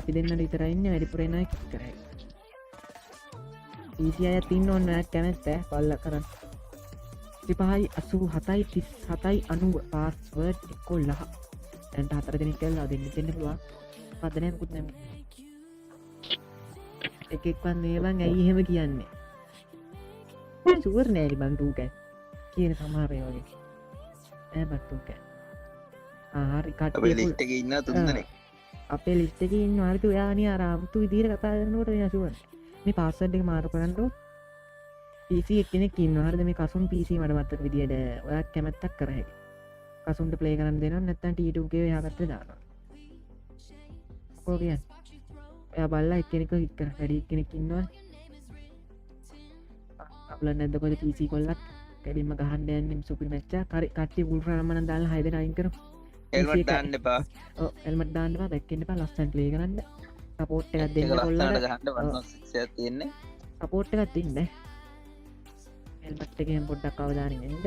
අපි දෙන්නට විතරයි ඉන්නේ වැඩිපුර එනවා කික් කරයි PC අයත් ඉන්න ඕන ඔයාත් කැමැත්ත බලලා කරන්න 35 87 37 90 පාස්වර්ඩ් 11 දැන් 4 දෙනෙක් කියලා දෙන්න පුළුවන් පදනය මුකුත් නැහැ එකෙක්වත් මේ බං ඇයි එහෙම කියන්නේ ෂුවර් නෑලි බං ටූකෑ කියන සමහර ඒ වගේ ඈ බං ටූකෑ හරි කට්ටිය ලිස්ට් එකේ ඉන්න තුන්දෙනෙක් අපේ ලිස්ට් එකේ ඉන්නවා හරිද ඔයා අනිය අර අමුතු විදිහට කතා කරනකොට එයා ෂුවර් මේ පාස්වර්ඩ් එක මාරු කරන්නකො PC එක්කෙනෙක් ඉන්නවා හරිද මේ කසුන් PC මට මතක විදියට ඔයා කැමැත්තක් කර හැකියි කසුන්ට ප්ලේ කරන්න දෙනවා නැත්නම් T2K එහා පැත්තේ දානවා කොහොමද කියන්නේ එයා බලලා එක්කෙනෙක් හිට කර වැඩි එක්කෙනෙක් ඉන්නවා අපල නැද්ද කොහෙද PC කොල්ලක් කැඩින්ම ගහන්න යන්නේ සුපිරි මැච් එකක් හරි කට්ටිය වුල්ෆ් රාමන දාලා 6 දෙනා අයින් කරමු හෙල්මට් දාන්න එපා ඔව් හෙල්මට් දාන්න එපා දැක්කෙන්න එපා ලස්සන ප්ලේ කරන්න සපෝට් එකක් දෙන්න කොල්ලන්ට ගහන්න 106 එකක් තියෙන්නේ සපෝට් එකක් දෙන්න හෙල්මට් එකෙන් පොඩ්ඩක් අවධානයෙන් ඉන්න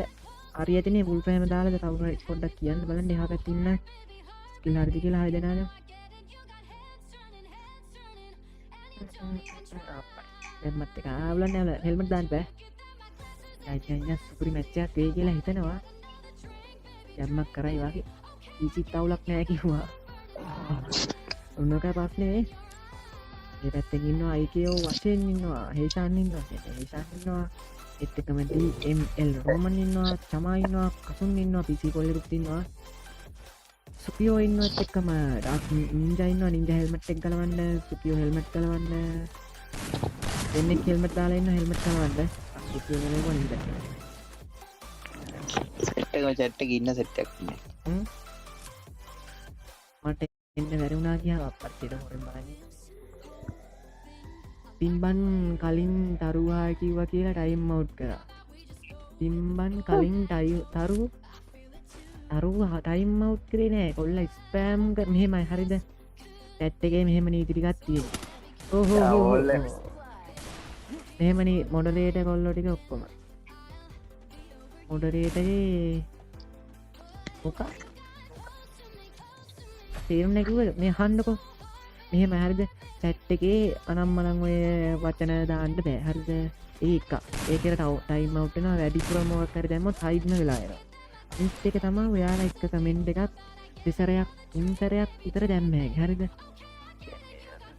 හරියටනේ වුල්ෆ් හැම දාලාද කවුරු හරි පොඩ්ඩක් කියන්න බලන්න එහා පැත්තේ ඉන්න ස්කිල් හරිද කියලා 6 දෙනාද හෙල්මට් එක ආවලන්න හෙල්මට් දාන්න බෑ අයියන් සුපිරි මැච් එකක් වෙයි කියලා හිතනවා යම්මක් කරයි වගේ PC තවුලක් නෑ කිව්වා ඔන්නෝකයි ප්‍රශ්නේ මේ පැත්තෙන් ඉන්නවා IKO වශයෙන් ඉන්නවා හේෂාන් ඉන්නවා හේෂාන් ඉන්නවා ඒත් එකම DML රෝමන් ඉන්නවා චමා ඉන්නවා කසුන් ඉන්නවා PC කොල්ලෙකුත් ඉන්නවා සුපියෝ ඉන්නවා ඒත් එකම ඩාක් නින්ජා ඉන්නවා නින්ජා හෙල්මට් එක ගලවන්න සුපියෝ හෙල්මට් ගලවන්න දෙන්නෙක් හෙල්මට් දාලා ඉන්නවා හෙල්මට් ගලවන්න සුපියෝ නෙමෙයි කොනින්ද සෙට් එක chat එකේ ඉන්න සෙට් එකක් ඉන්නේ මට එන්න බැරි වුණා කියලා අප්පච්චිට හොරෙන් බලන්නේ පිම්බන් කලින් තරුවා කිව්වා කියලා ටයිම් අවුට් කරා පිම්බන් කලින් තරුවා ටයිම් අවුට් කරේ නෑ කොල්ලා ස්පෑම් කර මෙහෙමයි හරිද chat එකේ මෙහෙම නීති ටිකක් තියෙනවා ඕහෝ මෙහෙමනේ මොඩරේටර් කොල්ලෝ ටික ඔක්කොම මොඩරේටරේ මොකක් තේරුම් නැකිව මේ අහන්නකො මෙහෙම හරිද chat එකේ අනම්මනම් ඔය වචන දාන්න බෑ හරිද ඒක ඒකට ටයිම් අවුට් වෙනවා වැඩිපුර මොකක් හරි දැම්මොත් හයිඩ් වෙලා යනවා ලිස්ට් එක තමයි ඔයාලා එක කමෙන්ට් එකක් දෙසරයක් තුන්සරයක් විතර දැම්මේ හරිද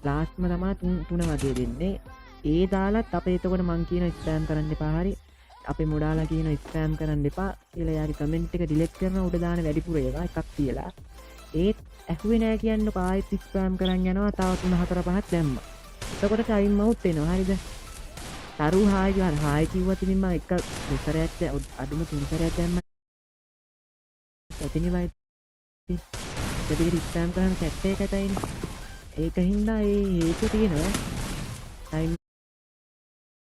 ලාස්ට්ම තමයි තුන වගේ දෙන්නේ ඒ දාලත් අපේ එතකොට මං කියන ස්පෑම් කරන්න එපා හරි අපේ මොඩාලා කියන ස්පෑම් කරන්න එපා කියලා යාගේ කමෙන්ට් එක ඩිලීට් කරන උඩ දාන වැඩිපුර ඒවා එකක් තියලා ඒත් ඇහුවේ නෑ කියන්නකො ආයෙත් ස්පෑම් කරන් යනවා තව 3 4 5ක් දැම්මා එතකොට ටයිම් අවුට් වෙනවා හරිද තරු හායි ගන්න හායි කිව්වත් ඉතින් මම එක දෙසරයක් අඩුම 3 සැරයක් දැම්මා එතනින් වයි දෙවිද ස්පෑම් කරන chat එකටයිනේ ඒකින්ද ඒ හේතු තියෙනවා ටයිම්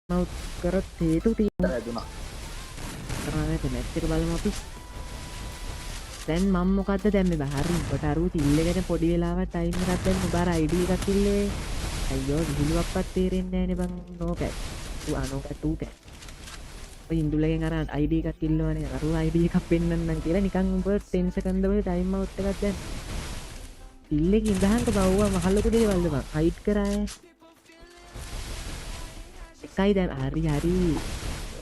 අවුට් කරත් හේතු තියෙනවා දුනා කරානේ මැච් එක බලමු අපි දැන් මම මොකද්ද දැම්මේ බහරින් කොට අරු තිල්ලගෙන පොඩි වෙලාවක් ටයිම් එකක් දැම්ම බාර ID එකක් ඉල්ලේ අයියෝ විහිළුවක්වත් තේරෙන්නේ නැහැනේ බං නෝකෑ නෝකෑ ටූකෑ ඔය ඉන්දුලගෙන් අර ID එකක් ඉල්ලවනේ අරු ID එකක් පෙන්නන්නම් කියලා නිකන් උඹ 10 සෙකන්ඩ් වල ටයිම් අවුට් එකක් දැන් තිල්ලෙක ඉඳහන්ක බවුවා මහලොකු දේවල් බං හයිඩ් කරාය එකයි දැන් හරි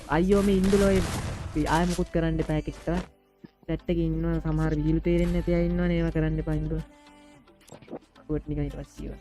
අයියෝ මේ ඉන්දුලෝ ආයෙ මොකුත් කරන්න එපා එකෙක්ට chat එකේ ඉන්නවා සමහර විහිළු තේරෙන්නේ නැති අය ඉන්නවනේ ඒවා කරන්න එපා ඉන්දුල. අකුවට නිකන් ඊට පස්සේ